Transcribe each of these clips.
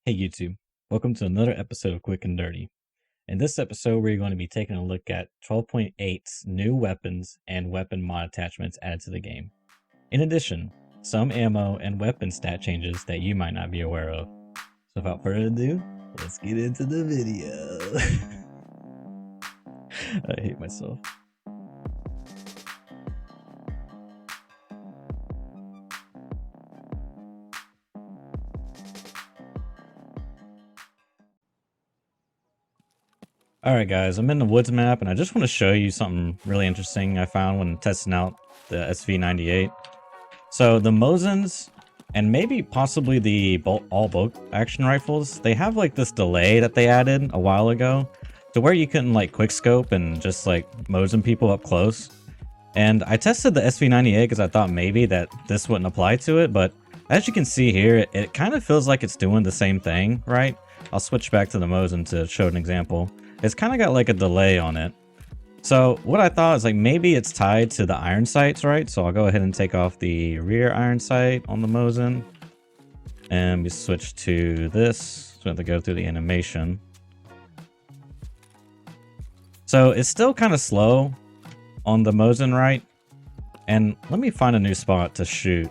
Hey YouTube, welcome to another episode of Quick and Dirty. In this episode, we're going to be taking a look at 12.8's new weapons and weapon mod attachments added to the game. In addition, some ammo and weapon stat changes that you might not be aware of. So without further ado, let's get into the video. I hate myself. Alright guys, I'm in the woods map and I just want to show you something really interesting I found when testing out the SV98. So the Mosins and maybe possibly the all bolt action rifles, they have like this delay that they added a while ago to where you couldn't like quick scope and just like Mosin people up close. And I tested the SV98 because I thought maybe that this wouldn't apply to it, but as you can see here, it kind of feels like it's doing the same thing, right? I'll switch back to the Mosin to show an example. It's kind of got like a delay on it. So what I thought is like maybe it's tied to the iron sights, right? So I'll go ahead and take off the rear iron sight on the Mosin. And we switch to this. So we have to go through the animation. So it's still kind of slow on the Mosin, right? And let me find a new spot to shoot.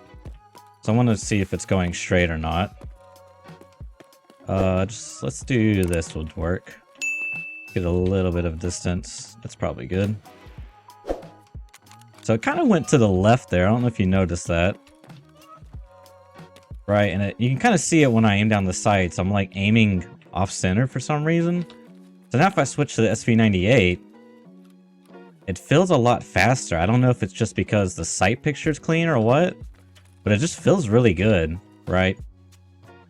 So I want to see if it's going straight or not. Let's do this would work. Get a little bit of distance. That's probably good. So it kind of went to the left there. I don't know if you noticed that. Right, and you can kind of see it when I aim down the sights. I'm like aiming off center for some reason. So now if I switch to the SV98, it feels a lot faster. I don't know if it's just because the sight picture is clean or what, but it just feels really good, right?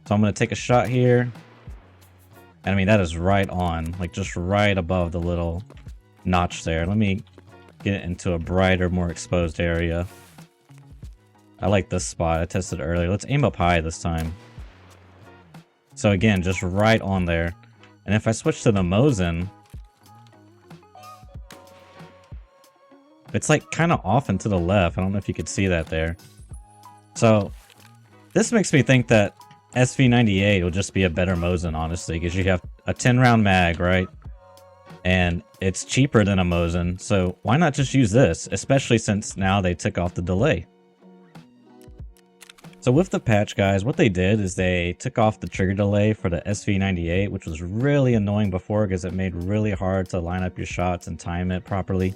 So I'm going to take a shot here. And I mean, that is right on, like just right above the little notch there. Let me get it into a brighter, more exposed area. I like this spot. I tested it earlier. Let's aim up high this time. So again, just right on there. And if I switch to the Mosin, it's like kind of off and to the left. I don't know if you could see that there. So this makes me think that SV98 will just be a better Mosin, honestly, because you have a 10-round mag, right? And it's cheaper than a Mosin, so why not just use this, especially since now they took off the delay. So with the patch, guys, what they did is they took off the trigger delay for the SV98, which was really annoying before because it made really hard to line up your shots and time it properly.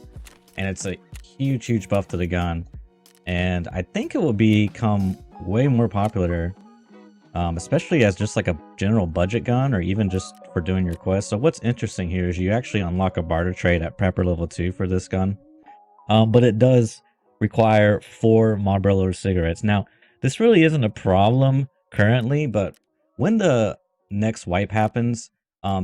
And it's a huge buff to the gun. And I think it will become way more popular, especially as just like a general budget gun or even just for doing your quests. So what's interesting here is you actually unlock a barter trade at Prepper level 2 for this gun. But it does require 4 Marlboro cigarettes. Now, this really isn't a problem currently, but when the next wipe happens,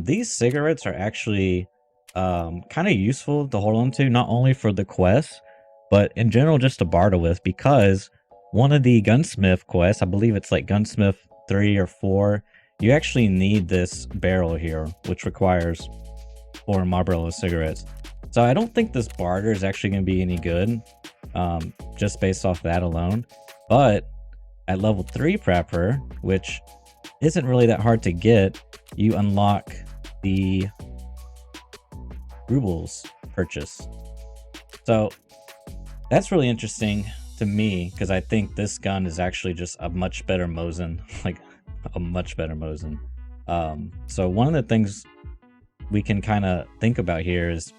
these cigarettes are actually kind of useful to hold on to, not only for the quest, but in general just to barter with, because one of the gunsmith quests, I believe it's like gunsmith 3 or 4, you actually need this barrel here, which requires 4 Marlboro cigarettes. So I don't think this barter is actually going to be any good, just based off that alone. But at level 3 prepper, which isn't really that hard to get, you unlock the rubles purchase. So that's really interesting to me, because I think this gun is actually just a much better Mosin, like a much better Mosin. So one of the things we can kind of think about here is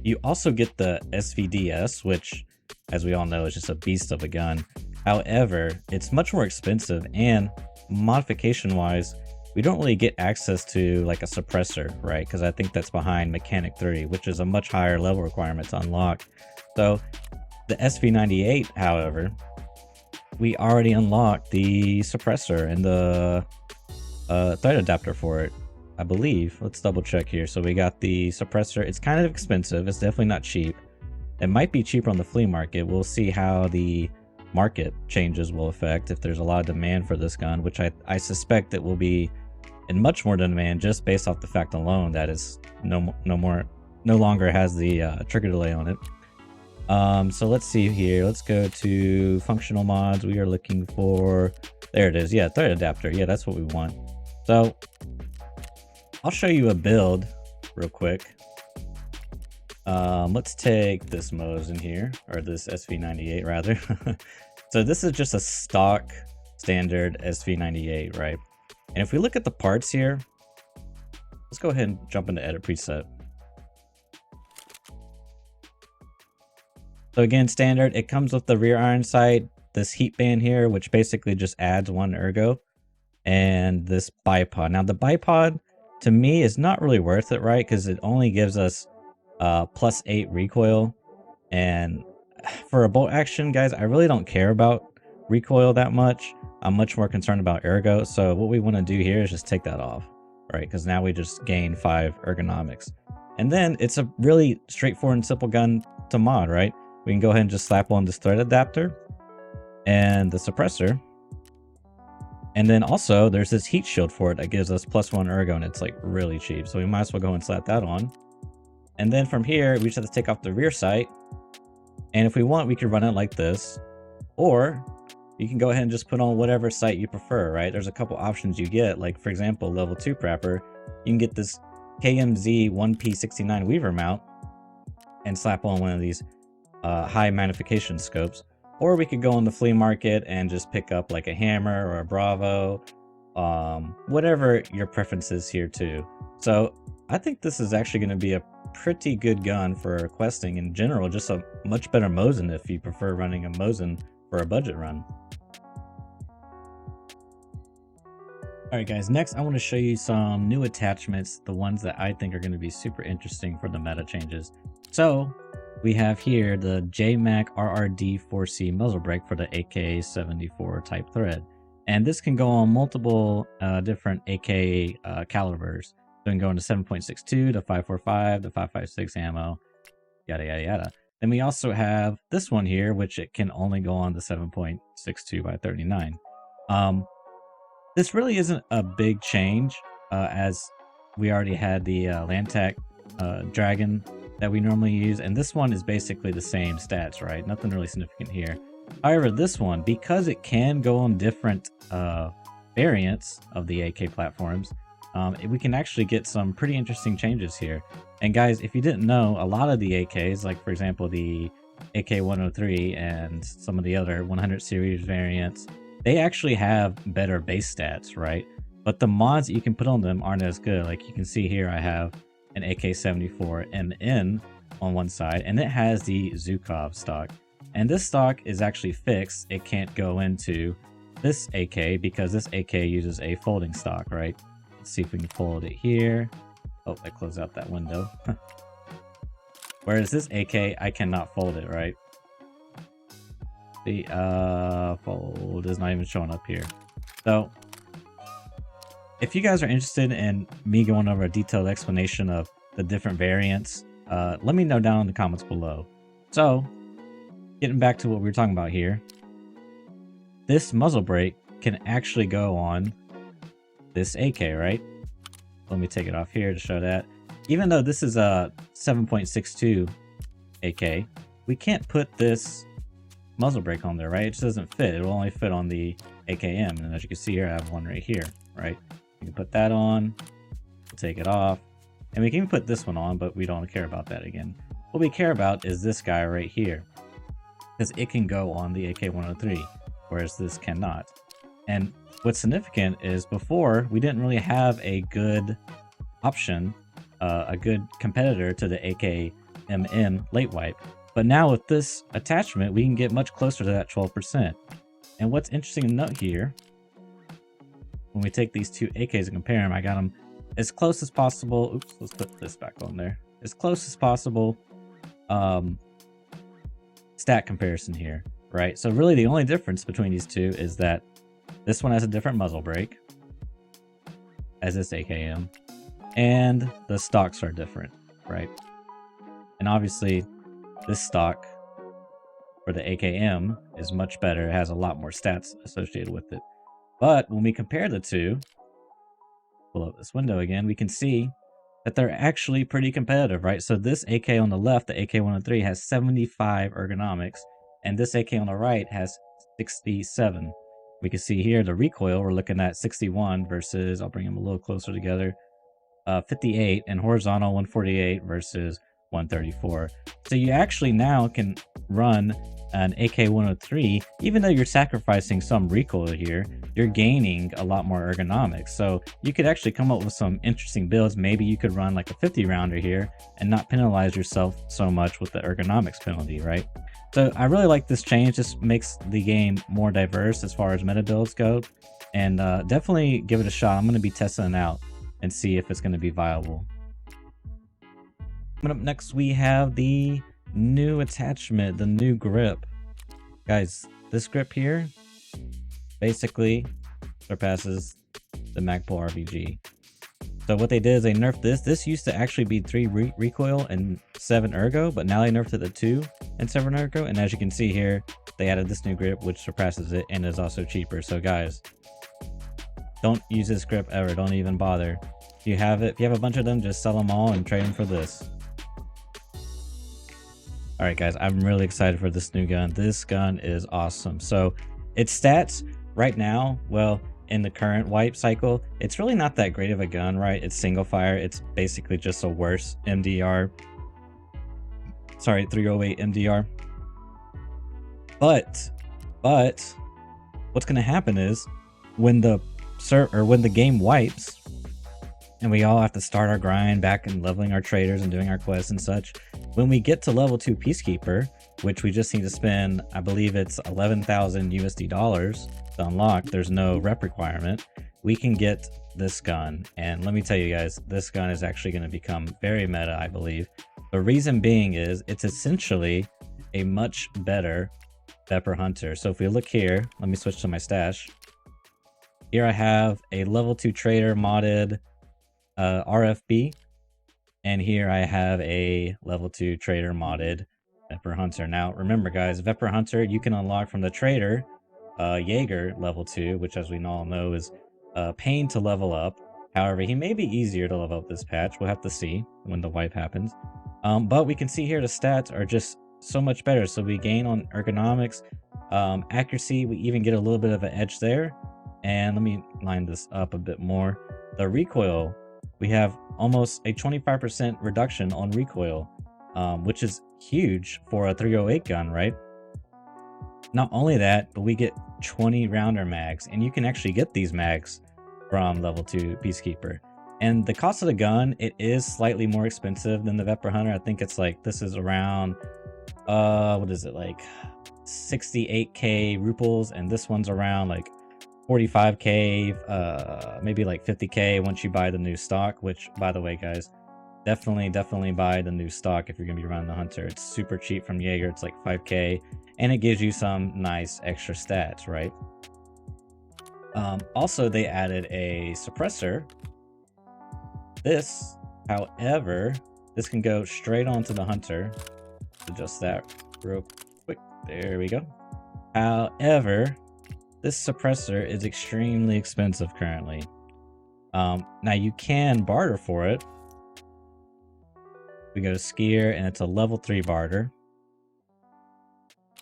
you also get the SVDS, which, as we all know, is just a beast of a gun. However, it's much more expensive, and modification wise, we don't really get access to like a suppressor, right? Because I think that's behind Mechanic 3, which is a much higher level requirement to unlock. So the SV98, however, we already unlocked the suppressor and the thread adapter for it, I believe. Let's double check here. So we got the suppressor. It's kind of expensive. It's definitely not cheap. It might be cheaper on the flea market. We'll see how the market changes will affect if there's a lot of demand for this gun, which I suspect it will be in much more demand just based off the fact alone that is no longer has the trigger delay on it. So let's see here. Let's go to functional mods. We are looking for, there it is. Yeah, thread adapter. Yeah, that's what we want. So I'll show you a build real quick. Let's take this Mosin here, or this SV98 rather. So this is just a stock standard SV98, right? And if we look at the parts here, let's go ahead and jump into edit preset. So again, standard, it comes with the rear iron sight, this heat band here, which basically just adds 1 ergo, and this bipod. Now the bipod to me is not really worth it, right? Because it only gives us +8 recoil, and for a bolt action, guys, I really don't care about recoil that much. I'm much more concerned about ergo. So what we want to do here is just take that off, right? Because now we just gain 5 ergonomics, and then it's a really straightforward and simple gun to mod, right? We can go ahead and just slap on this thread adapter and the suppressor, and then also there's this heat shield for it that gives us +1 ergo, and it's like really cheap, so we might as well go and slap that on. And then from here, we just have to take off the rear sight. And if we want, we can run it like this. Or you can go ahead and just put on whatever sight you prefer, right? There's a couple options you get. Like, for example, level 2 prepper, you can get this KMZ 1P69 Weaver mount and slap on one of these high magnification scopes. Or we could go on the flea market and just pick up like a hammer or a Bravo, whatever your preference is here too. So I think this is actually going to be a pretty good gun for questing in general, just a much better Mosin if you prefer running a Mosin for a budget run. Alright guys, next I want to show you some new attachments, the ones that I think are going to be super interesting for the meta changes. So we have here the JMac RRD 4C muzzle brake for the AK-74 type thread, and this can go on multiple different AK calibers. So we can go into 7.62, the 5.45, the 5.56 ammo, yada yada yada. Then we also have this one here, which it can only go on the 7.62 by 39. This really isn't a big change, as we already had the Lantac Dragon that we normally use, and this one is basically the same stats, right? Nothing really significant here. However, this one, because it can go on different variants of the AK platforms, we can actually get some pretty interesting changes here. And guys, if you didn't know, a lot of the AKs, like for example the AK-103 and some of the other 100 series variants, they actually have better base stats, right? But the mods that you can put on them aren't as good. Like you can see here, I have an AK-74MN on one side, and it has the Zukov stock. And this stock is actually fixed. It can't go into this AK because this AK uses a folding stock, right? Let's see if we can fold it here. Oh, I closed out that window. Whereas this AK, I cannot fold it, right? The fold is not even showing up here. So if you guys are interested in me going over a detailed explanation of the different variants, let me know down in the comments below. So getting back to what we were talking about here, this muzzle brake can actually go on this AK, right? Let me take it off here to show that. Even though this is a 7.62 AK, we can't put this muzzle brake on there, right? It just doesn't fit. It will only fit on the AKM, and as you can see here, I have one right here, right? You can put that on, we'll take it off, and we can even put this one on, but we don't care about that again. What we care about is this guy right here, because it can go on the AK-103, whereas this cannot. And what's significant is before, we didn't really have a good option, a good competitor to the AK-MM late wipe. But now with this attachment, we can get much closer to that 12%. And what's interesting to note here, when we take these two AKs and compare them, I got them as close as possible. Oops, let's put this back on there. As close as possible stat comparison here, right? So really the only difference between these two is that this one has a different muzzle brake, as this AKM, and the stocks are different, right? And obviously this stock for the AKM is much better. It has a lot more stats associated with it. But when we compare the two, pull up this window again, we can see that they're actually pretty competitive, right? So this AK on the left, the AK-103, has 75 ergonomics, and this AK on the right has 67. We can see here the recoil, we're looking at 61 versus, I'll bring them a little closer together, 58, and horizontal 148 versus 134. So you actually now can run an AK-103, even though you're sacrificing some recoil here, you're gaining a lot more ergonomics. So you could actually come up with some interesting builds. Maybe you could run like a 50 rounder here and not penalize yourself so much with the ergonomics penalty, right? So I really like this change. This makes the game more diverse as far as meta builds go, and definitely give it a shot. I'm going to be testing it out and see if it's going to be viable. Coming up next, we have the new attachment, the new grip. Guys, this grip here basically surpasses the Magpul RBG. So what they did is they nerfed this. This used to actually be 3 recoil and 7 ergo, but now they nerfed it to 2 and 7 ergo. And as you can see here, they added this new grip, which surpasses it and is also cheaper. So guys, don't use this grip ever. Don't even bother. If you have it, if you have a bunch of them, just sell them all and trade them for this. All right, guys, I'm really excited for this new gun. This gun is awesome. So its stats right now, well, in the current wipe cycle, it's really not that great of a gun, right? It's single fire. It's basically just a worse MDR. Sorry, 308 MDR. But what's going to happen is when the game wipes and we all have to start our grind back and leveling our traders and doing our quests and such, when we get to level 2 Peacekeeper, which we just need to spend, I believe it's 11,000 USD dollars to unlock, there's no rep requirement, we can get this gun. And let me tell you guys, this gun is actually going to become very meta, I believe. The reason being is it's essentially a much better Vepr Hunter. So if we look here, let me switch to my stash. Here I have a level 2 trader modded RFB, and here I have a level 2 trader modded Vepr Hunter. Now remember guys, Vepr Hunter you can unlock from the trader Jaeger level 2, which as we all know is pain to level up. However, he may be easier to level up this patch. We'll have to see when the wipe happens. But we can see here the stats are just so much better. So we gain on ergonomics, accuracy, we even get a little bit of an edge there. And let me line this up a bit more. The recoil, we have almost a 25% reduction on recoil, which is huge for a 308 gun, right? Not only that, but we get 20 rounder mags, and you can actually get these mags from level 2 Peacekeeper. And the cost of the gun, it is slightly more expensive than the Vepr Hunter. I think it's like, this is around, what is it, like 68k rubles, and this one's around like 45k, maybe like 50k once you buy the new stock, which by the way guys, definitely buy the new stock if you're gonna be running the Hunter. It's super cheap from Jaeger. It's like 5k, and it gives you some nice extra stats, right? Also they added a suppressor. This, however, this can go straight onto the Hunter. Adjust that real quick. There we go. However, this suppressor is extremely expensive currently. Now you can barter for it. We go to Skier, and it's a level 3 barter.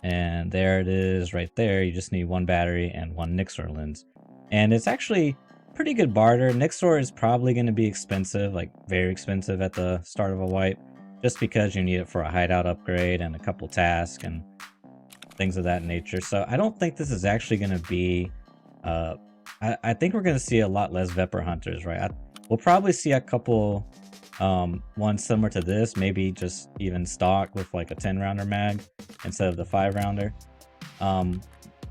And there it is right there. You just need 1 battery and 1 Nixor lens. And it's actually pretty good barter. Nixor is probably going to be expensive, like very expensive at the start of a wipe, just because you need it for a hideout upgrade and a couple tasks and things of that nature. So I don't think this is actually going to be I think we're going to see a lot less Vepr Hunters, right? We'll probably see a couple ones similar to this, maybe just even stock with like a 10 rounder mag instead of the 5 rounder.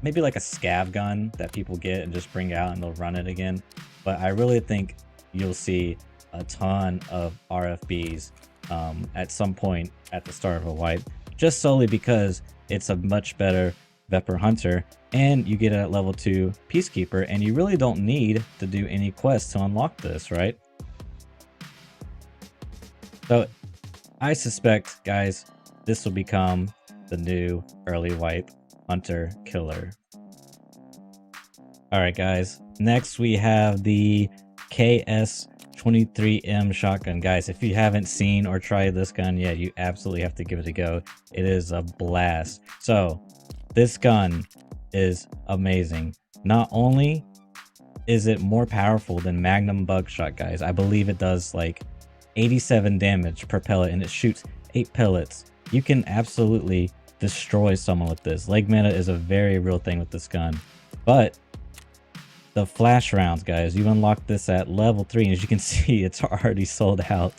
Maybe like a scav gun that people get and just bring out and they'll run it again. But I really think you'll see a ton of RFBs at some point at the start of a wipe, just solely because it's a much better Vepr Hunter, and you get it at level 2 Peacekeeper, and you really don't need to do any quests to unlock this, right? So I suspect, guys, this will become the new early wipe Hunter killer. All right, guys, next we have the KS-23M shotgun. Guys, if you haven't seen or tried this gun yet, you absolutely have to give it a go. It is a blast. So this gun is amazing. Not only is it more powerful than Magnum buckshot, guys, I believe it does like 87 damage per pellet and it shoots 8 pellets. You can absolutely destroy someone with this. Leg mana is a very real thing with this gun. But the flash rounds, guys, you unlock this at level 3, and as you can see, it's already sold out.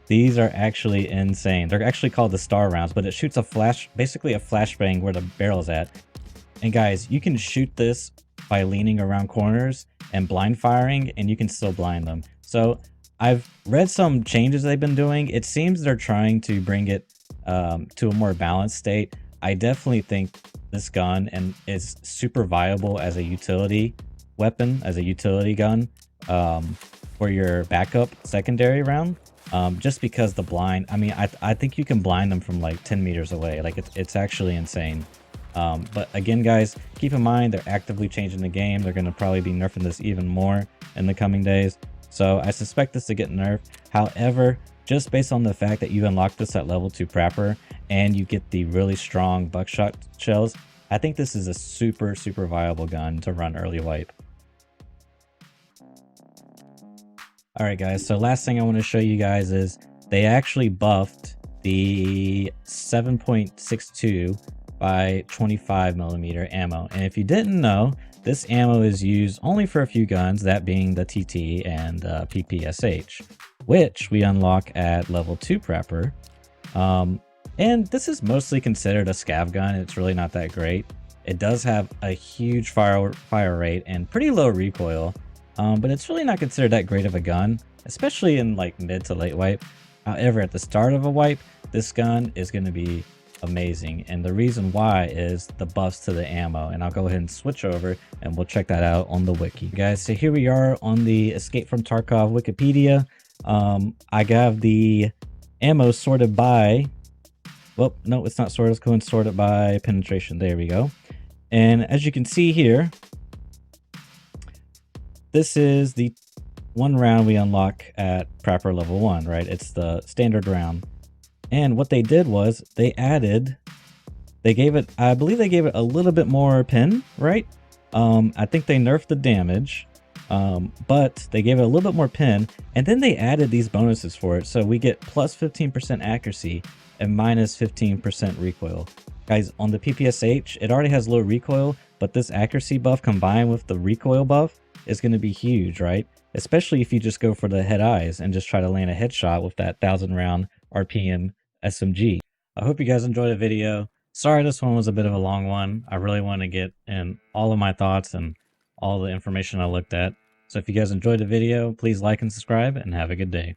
These are actually insane. They're actually called the star rounds, but it shoots a flash, basically a flashbang where the barrel's at. And guys, you can shoot this by leaning around corners and blind firing, and you can still blind them. So I've read some changes they've been doing. It seems they're trying to bring it to a more balanced state. I definitely think this gun is super viable as a utility weapon, as a utility gun for your backup secondary round. Just because the blind, I mean, I think you can blind them from like 10 meters away. Like it's actually insane. But again, guys, keep in mind they're actively changing the game. They're going to probably be nerfing this even more in the coming days. So I suspect this to get nerfed. However, just based on the fact that you unlock this at level 2 prapper and you get the really strong buckshot shells, I think this is a super viable gun to run early wipe. Alright guys, so last thing I want to show you guys is they actually buffed the 7.62 by 25mm ammo. And if you didn't know, this ammo is used only for a few guns, that being the TT and PPSH, which we unlock at level 2 prepper. And this is mostly considered a scav gun. It's really not that great. It does have a huge fire rate and pretty low recoil, but it's really not considered that great of a gun, especially in like mid to late wipe. However, at the start of a wipe, this gun is going to be amazing, and the reason why is the buffs to the ammo. And I'll go ahead and switch over and we'll check that out on the wiki, guys. So here we are on the Escape from Tarkov Wikipedia. I got the ammo sorted by, well, no, it's not sorted, it's sorted by penetration. There we go. And as you can see here, this is the one round we unlock at prepper level 1, right? It's the standard round. And what they did was they gave it, I believe they gave it a little bit more pin, right? I think they nerfed the damage, but they gave it a little bit more pin, and then they added these bonuses for it. So we get plus 15% accuracy and minus 15% recoil. Guys, on the PPSH, it already has low recoil, but this accuracy buff combined with the recoil buff is going to be huge, right? Especially if you just go for the head eyes and just try to land a headshot with that 1,000 round RPM SMG. I hope you guys enjoyed the video. Sorry this one was a bit of a long one. I really want to get in all of my thoughts and all the information I looked at. So if you guys enjoyed the video, please like and subscribe and have a good day.